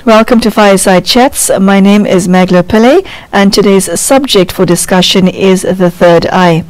Welcome to Fireside Chats. My name is Magela Pillai, and today's subject for discussion is the third eye.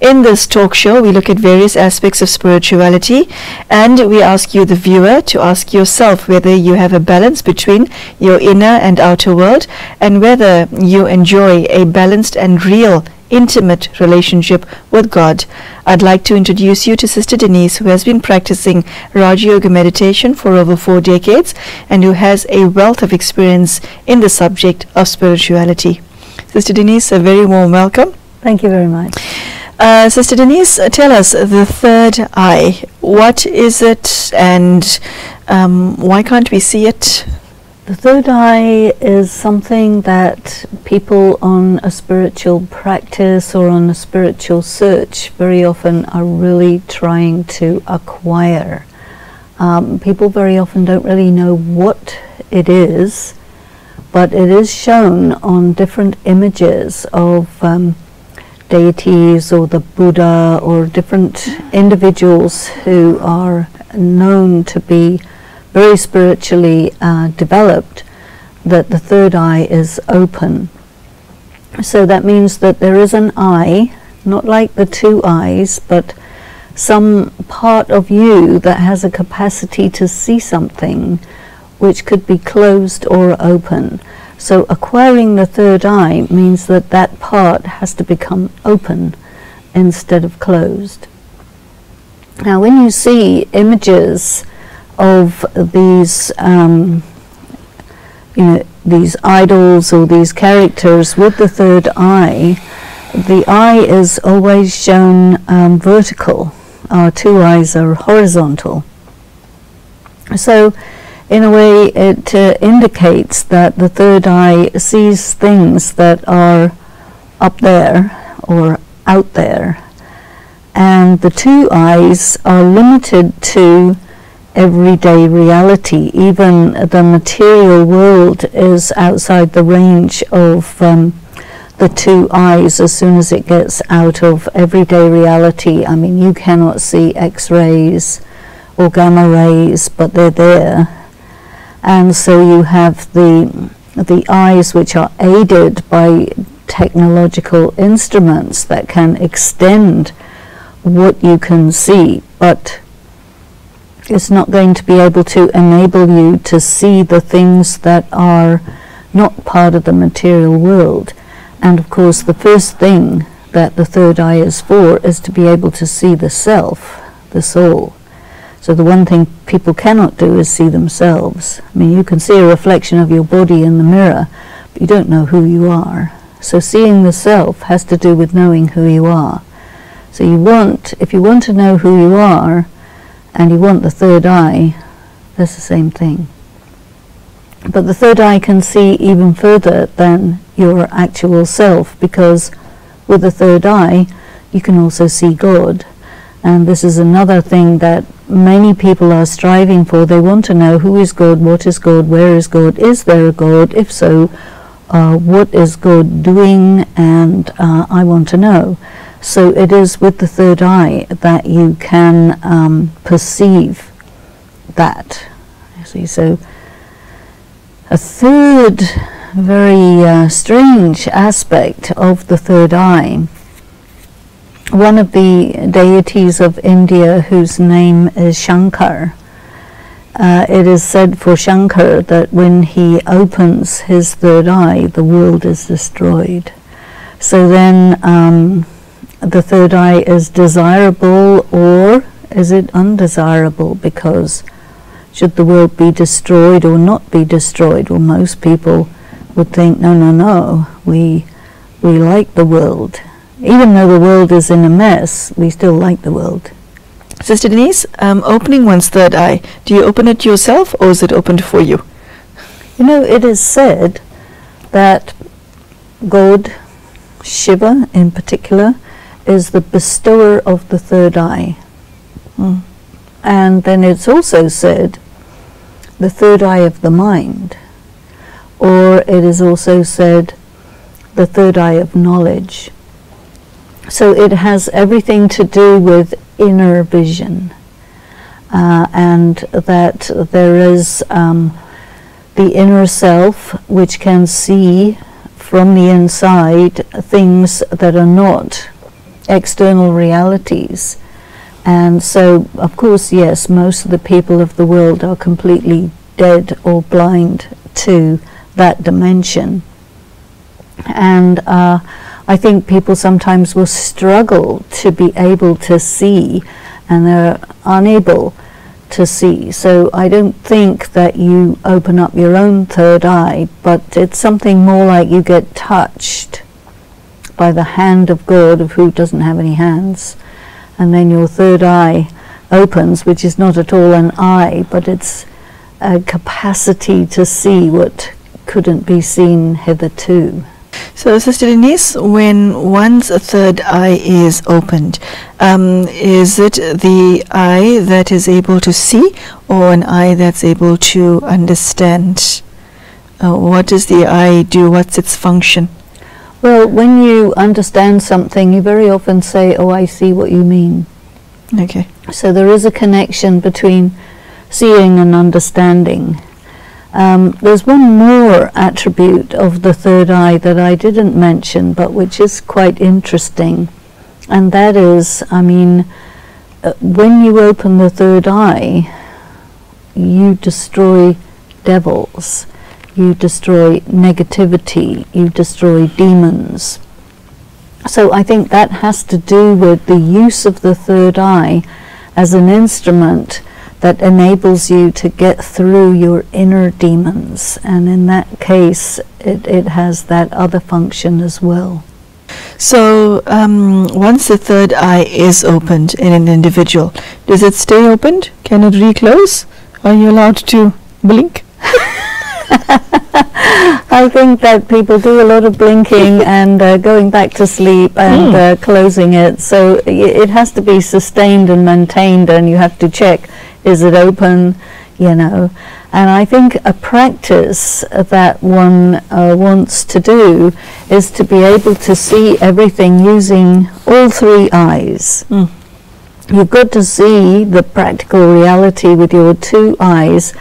In this talk show, we look at various aspects of spirituality, and we ask you, the viewer, to ask yourself whether you have a balance between your inner and outer world, and whether you enjoy a balanced and real intimate relationship with God. I'd like to introduce you to Sister Denise, who has been practicing Rajyoga Meditation for over 4 decades and who has a wealth of experience in the subject of spirituality. Sister Denise, a very warm welcome. Thank you very much. Sister Denise, tell us, the third eye, what is it, and why can't we see it? The third eye is something that people on a spiritual practice or on a spiritual search very often are really trying to acquire. People very often don't really know what it is, but it is shown on different images of deities or the Buddha or different individuals who are known to be very spiritually developed, that the third eye is open. So that means that there is an eye, not like the two eyes, but some part of you that has a capacity to see something which could be closed or open. So acquiring the third eye means that that part has to become open instead of closed. Now when you see images of these these idols or these characters with the third eye, the eye is always shown vertical. Our two eyes are horizontal. So in a way it indicates that the third eye sees things that are up there or out there, and the two eyes are limited to everyday reality. Even the material world is outside the range of the two eyes as soon as it gets out of everyday reality. I mean, you cannot see X-rays or gamma rays, but they're there. And so you have the eyes which are aided by technological instruments that can extend what you can see, but it's not going to be able to enable you to see the things that are not part of the material world. And of course the first thing that the third eye is for is to be able to see the self, the soul. So the one thing people cannot do is see themselves. I mean, you can see a reflection of your body in the mirror, but you don't know who you are. So seeing the self has to do with knowing who you are. So if you want to know who you are, and you want the third eye, that's the same thing. But the third eye can see even further than your actual self, because with the third eye you can also see God. And this is another thing that many people are striving for. They want to know who is God, what is God, where is God, is there a God, if so, what is God doing, and I want to know. So it is with the third eye that you can perceive that. You see, so a third very strange aspect of the third eye. One of the deities of India, whose name is Shankar, it is said for Shankar that when he opens his third eye, the world is destroyed. So then the third eye is desirable, or is it undesirable? Because should the world be destroyed or not be destroyed? Well, most people would think, no, we like the world. Even though the world is in a mess, we still like the world. Sister Denise, opening one's third eye, do you open it yourself or is it opened for you? You know, it is said that God, Shiva in particular, is the bestower of the third eye. And then it's also said the third eye of the mind, or it is also said the third eye of knowledge. So it has everything to do with inner vision, and that there is the inner self, which can see from the inside things that are not external realities. And so, of course, yes, most of the people of the world are completely dead or blind to that dimension. And I think people sometimes will struggle to be able to see, and they're unable to see. So I don't think that you open up your own third eye, but it's something more like you get touched by the hand of God, of who doesn't have any hands, and then your third eye opens, which is not at all an eye, but it's a capacity to see what couldn't be seen hitherto. So, Sister Denise, when one's third eye is opened, is it the eye that is able to see, or an eye that's able to understand? What does the eye do? What's its function? Well, when you understand something, you very often say, "Oh, I see what you mean." Okay. So there is a connection between seeing and understanding. There's one more attribute of the third eye that I didn't mention, but which is quite interesting, and that is, when you open the third eye, you destroy devils, you destroy negativity, you destroy demons. So I think that has to do with the use of the third eye as an instrument that enables you to get through your inner demons, and in that case it has that other function as well. So once the third eye is opened in an individual, does it stay opened? Can it reclose? Are you allowed to blink? I think that people do a lot of blinking and going back to sleep and closing it, so it has to be sustained and maintained, and you have to check, is it open, and I think a practice that one wants to do is to be able to see everything using all three eyes. You've got to see the practical reality with your two eyes,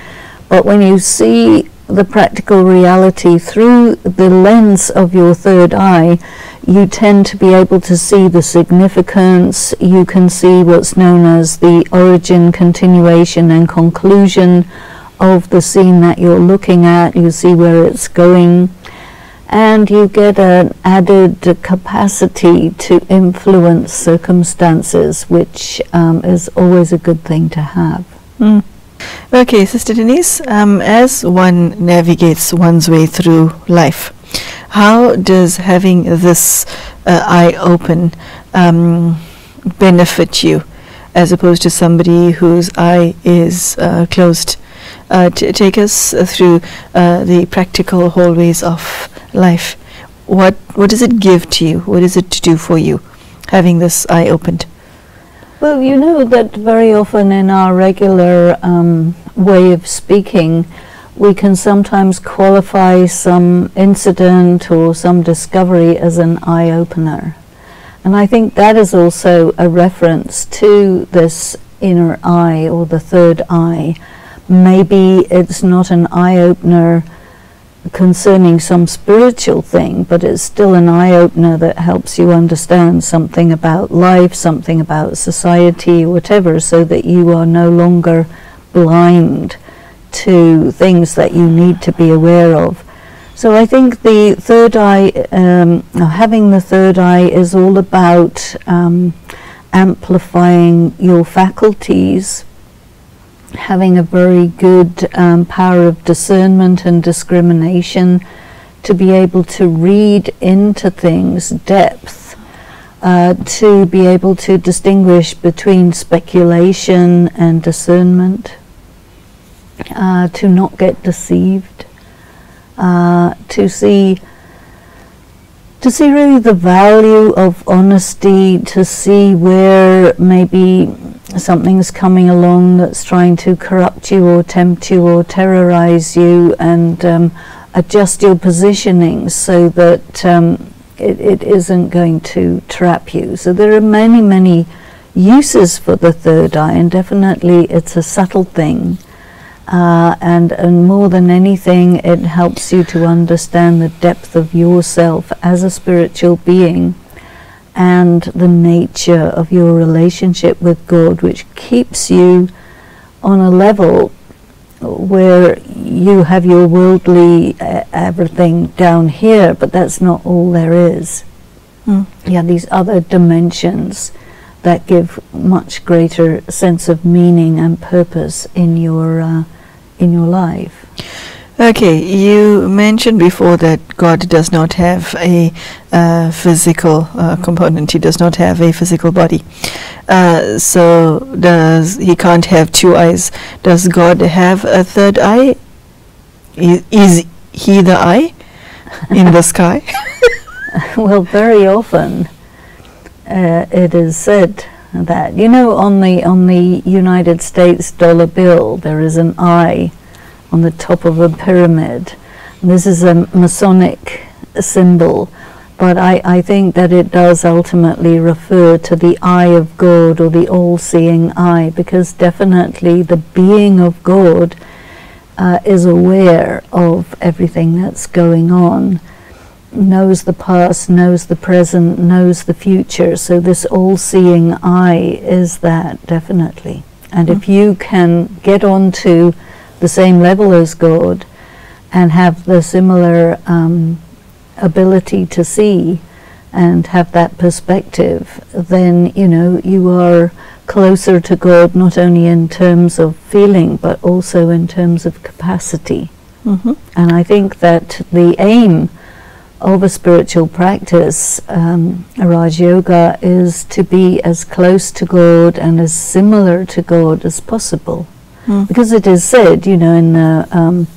but when you see the practical reality through the lens of your third eye, you tend to be able to see the significance. You can see what's known as the origin, continuation and conclusion of the scene that you're looking at. You see where it's going, and you get an added capacity to influence circumstances, which is always a good thing to have. Okay, Sister Denise, as one navigates one's way through life, how does having this eye open benefit you, as opposed to somebody whose eye is closed? Take us through the practical hallways of life. What does it give to you? What does it do for you, having this eye opened? Well, you know that very often in our regular way of speaking, we can sometimes qualify some incident or some discovery as an eye-opener. And I think that is also a reference to this inner eye or the third eye. Maybe it's not an eye-opener concerning some spiritual thing, but it's still an eye-opener that helps you understand something about life, something about society, whatever, so that you are no longer blind to things that you need to be aware of. So I think the third eye, having the third eye is all about amplifying your faculties, having a very good power of discernment and discrimination, to be able to read into things depth, to be able to distinguish between speculation and discernment, to not get deceived, to see really the value of honesty, to see where maybe something's coming along that's trying to corrupt you or tempt you or terrorize you, and adjust your positioning so that it isn't going to trap you. So there are many, many uses for the third eye, and definitely it's a subtle thing. and more than anything, it helps you to understand the depth of yourself as a spiritual being and the nature of your relationship with God, which keeps you on a level where you have your worldly everything down here, but that's not all there is. Yeah, these other dimensions that give much greater sense of meaning and purpose in your life. Okay, you mentioned before that God does not have a physical component. He does not have a physical body. So he can't have two eyes. Does God have a third eye? Is he the eye in the sky? Well, very often it is said that, on the United States dollar bill, there is an eye on the top of a pyramid. This is a Masonic symbol, but I think that it does ultimately refer to the eye of God, or the all-seeing eye, because definitely the being of God is aware of everything that's going on, knows the past, knows the present, knows the future. So this all-seeing eye is that, definitely. And if you can get onto the same level as God and have the similar ability to see and have that perspective, then you are closer to God, not only in terms of feeling but also in terms of capacity. And I think that the aim of a spiritual practice, Raj Yoga, is to be as close to God and as similar to God as possible. Because it is said, in the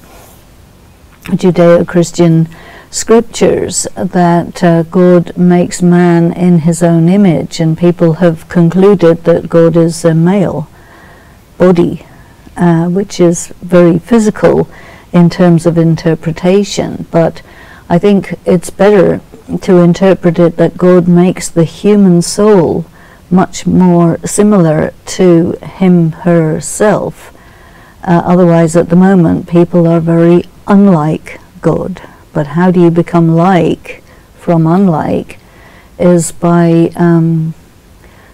Judeo-Christian scriptures that God makes man in his own image, and people have concluded that God is a male body, which is very physical in terms of interpretation. But I think it's better to interpret it that God makes the human soul much more similar to him, herself. Otherwise, at the moment, people are very unlike God. But how do you become like from unlike is by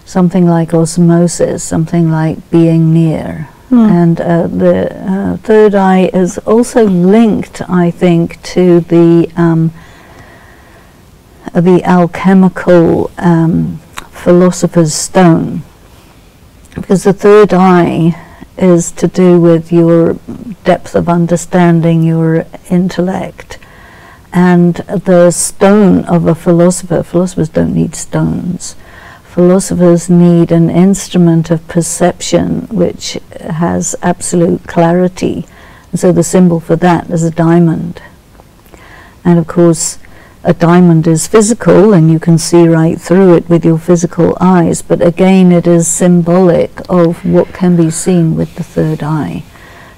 something like osmosis, something like being near. And the third eye is also linked, I think, to the alchemical philosopher's stone, because the third eye is to do with your depth of understanding, your intellect. And the stone of a philosopher, philosophers don't need stones. Philosophers need an instrument of perception which has absolute clarity. And so the symbol for that is a diamond. And of course, a diamond is physical and you can see right through it with your physical eyes, but again it is symbolic of what can be seen with the third eye.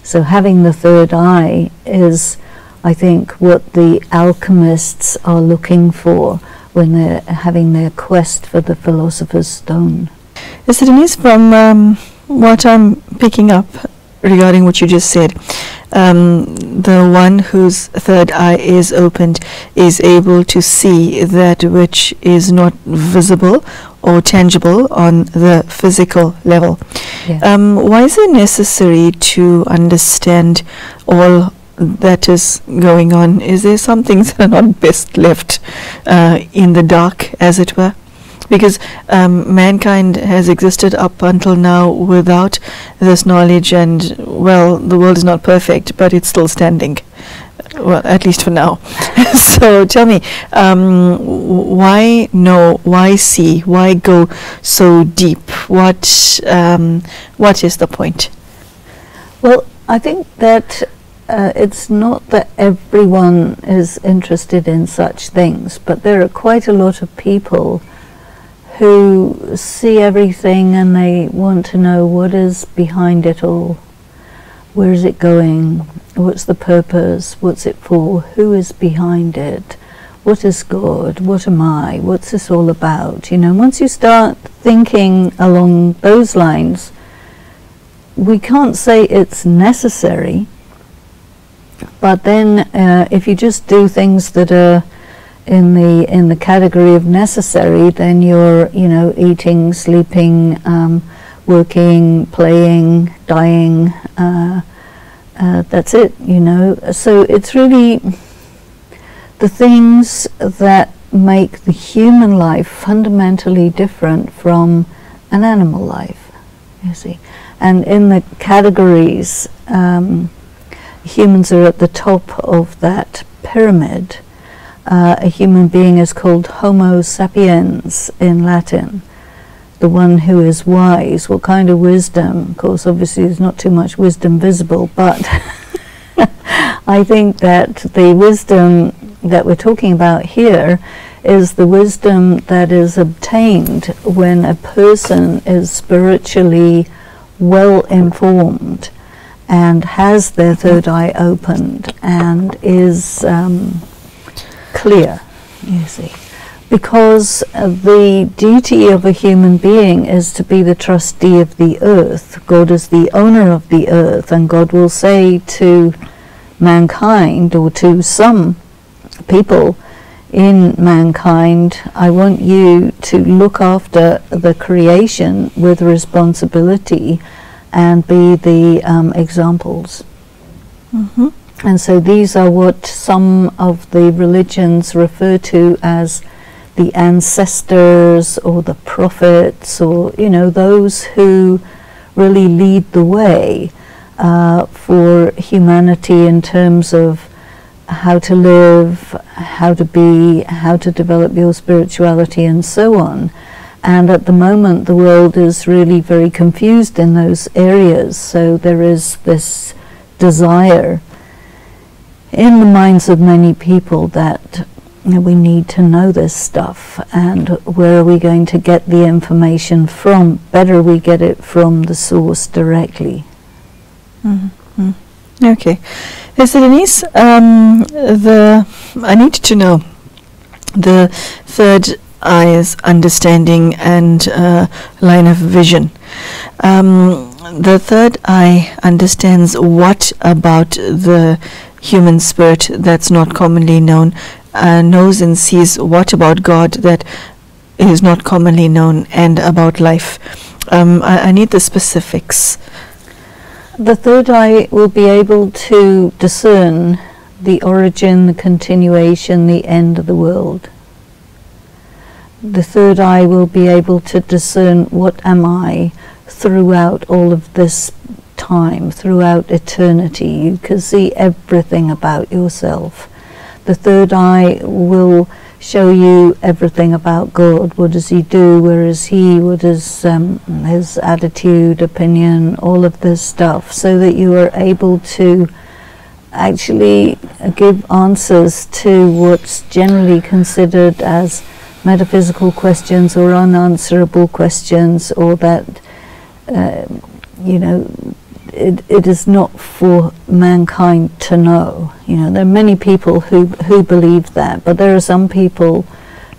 So having the third eye is, I think, what the alchemists are looking for when they're having their quest for the philosopher's stone. Yes, Denise, from what I'm picking up regarding what you just said, the one whose third eye is opened is able to see that which is not visible or tangible on the physical level. Yeah. Why is it necessary to understand all that is going on? Is there some things that are not best left in the dark, as it were? Because mankind has existed up until now without this knowledge, and well, the world is not perfect, but it's still standing, well, at least for now. So tell me, why know, why see, why go so deep? What is the point? Well, I think that it's not that everyone is interested in such things, but there are quite a lot of people who see everything and they want to know what is behind it all. Where is it going? What's the purpose? What's it for? Who is behind it? What is God? What am I? What's this all about? Once you start thinking along those lines, we can't say it's necessary, but then if you just do things that are in the category of necessary, then you're, you know, eating, sleeping, working, playing, dying, that's it, you know. So it's really the things that make the human life fundamentally different from an animal life, you see. And in the categories, humans are at the top of that pyramid. A human being is called Homo sapiens in Latin, the one who is wise. What kind of wisdom? Of course, obviously there's not too much wisdom visible, but I think that the wisdom that we're talking about here is the wisdom that is obtained when a person is spiritually well informed and has their third eye opened and is clear, you see. Because the duty of a human being is to be the trustee of the earth. God is the owner of the earth, and God will say to mankind, or to some people in mankind, I want you to look after the creation with responsibility and be the examples. Mm-hmm. And so these are what some of the religions refer to as the ancestors or the prophets, or, you know, those who really lead the way for humanity in terms of how to live, how to be, how to develop your spirituality, and so on. And at the moment the world is really very confused in those areas, so there is this desire in the minds of many people that, you know, we need to know this stuff, and where are we going to get the information from? Better we get it from the source directly. Mm-hmm. Okay. So Denise, I need to know the third eye's understanding and line of vision. The third eye understands what about the human spirit that's not commonly known, knows and sees what about God that is not commonly known, and about life. I need the specifics. The third eye will be able to discern the origin, the continuation, the end of the world. The third eye will be able to discern what am I throughout all of this time, throughout eternity. You can see everything about yourself. The third eye will show you everything about God. What does he do? Where is he? What is his attitude, opinion, all of this stuff, so that you are able to actually give answers to what's generally considered as metaphysical questions or unanswerable questions, or that you know, it is not for mankind to know. You know, there are many people who believe that, but there are some people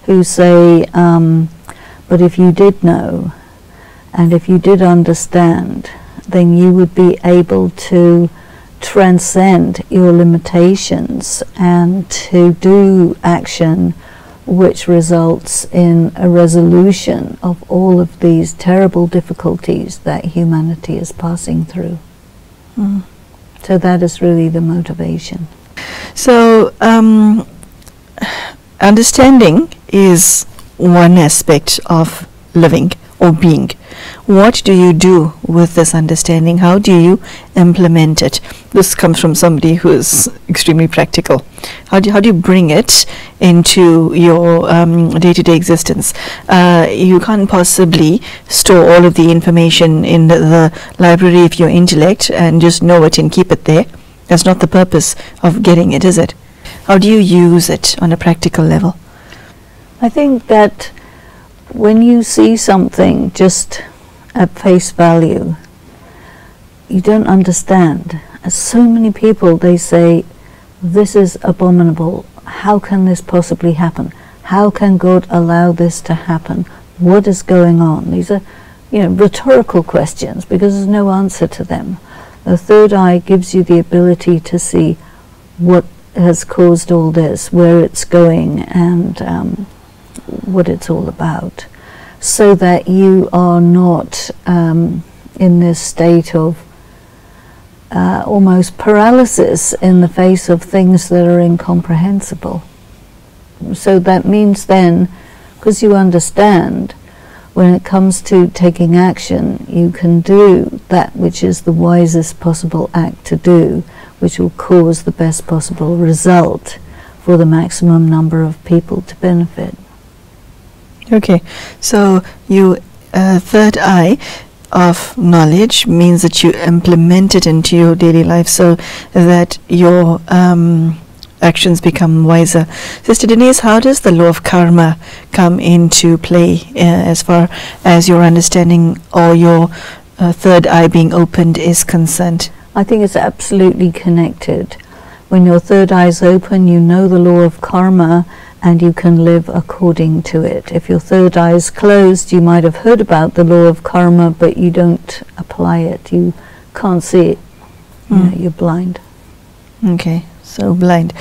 who say, but if you did know, and if you did understand, then you would be able to transcend your limitations and to do action which results in a resolution of all of these terrible difficulties that humanity is passing through. Mm. So that is really the motivation. So understanding is one aspect of living or being. What do you do with this understanding? How do you implement it? This comes from somebody who is extremely practical. How do you bring it into your day-to-day existence? You can't possibly store all of the information in the library of your intellect and just know it and keep it there. That's not the purpose of getting it, is it? How do you use it on a practical level? I think that when you see something just at face value, you don't understand. As so many people, they say, this is abominable. How can this possibly happen? How can God allow this to happen? What is going on? These are rhetorical questions, because there's no answer to them. The third eye gives you the ability to see what has caused all this, where it's going, and what it's all about, so that you are not in this state of almost paralysis in the face of things that are incomprehensible. So that means then, because you understand, when it comes to taking action, you can do that which is the wisest possible act to do, which will cause the best possible result for the maximum number of people to benefit. Okay, so you third eye of knowledge means that you implement it into your daily life so that your actions become wiser. Sister Denise, how does the law of karma come into play as far as your understanding or your third eye being opened is concerned? I think it's absolutely connected. When your third eye is open, you know the law of karma and you can live according to it. If your third eye is closed, you might have heard about the law of karma, but you don't apply it. You can't see it. You're blind. Okay, so blind.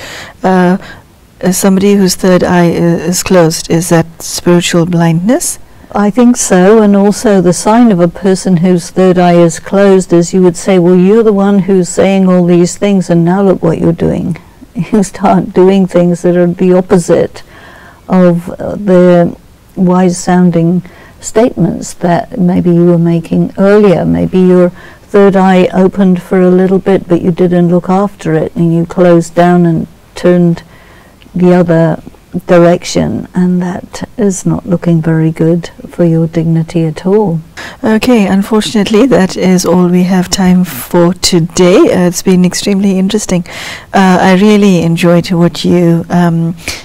Somebody whose third eye is closed, is that spiritual blindness? I think so, and also the sign of a person whose third eye is closed is you would say, well, you're the one who's saying all these things, and now look what you're doing. You start doing things that are the opposite of the wise-sounding statements that maybe you were making earlier. Maybe your third eye opened for a little bit, but you didn't look after it, and you closed down and turned the other direction, and that is not looking very good for your dignity at all. Okay, unfortunately that is all we have time for today. It's been extremely interesting. I really enjoyed what you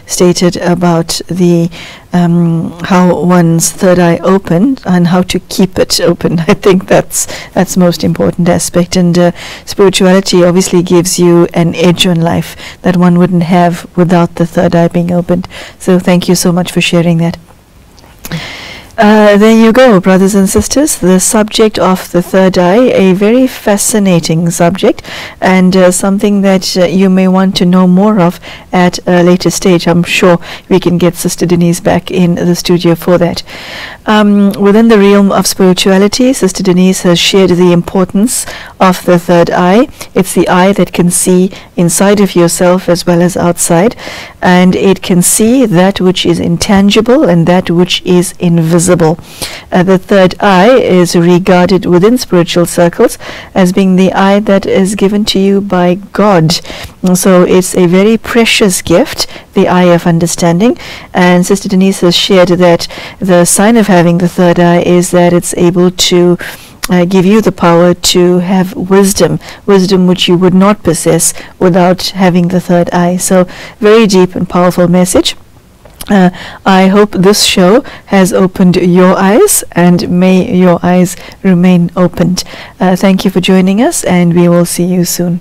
stated about the how one's third eye opened and how to keep it open. I think that's most important aspect, and spirituality obviously gives you an edge on life that one wouldn't have without the third eye being opened. So thank you so much for sharing that. There you go, brothers and sisters, the subject of the third eye, a very fascinating subject, and something that you may want to know more of at a later stage. I'm sure we can get Sister Denise back in the studio for that. Within the realm of spirituality, Sister Denise has shared the importance of the third eye. It's the eye that can see inside of yourself as well as outside, and it can see that which is intangible and that which is invisible. The third eye is regarded within spiritual circles as being the eye that is given to you by God. So it's a very precious gift, the eye of understanding. And Sister Denise has shared that the sign of having the third eye is that it's able to give you the power to have wisdom which you would not possess without having the third eye. So very deep and powerful message. I hope this show has opened your eyes, and may your eyes remain opened. Thank you for joining us, and we will see you soon.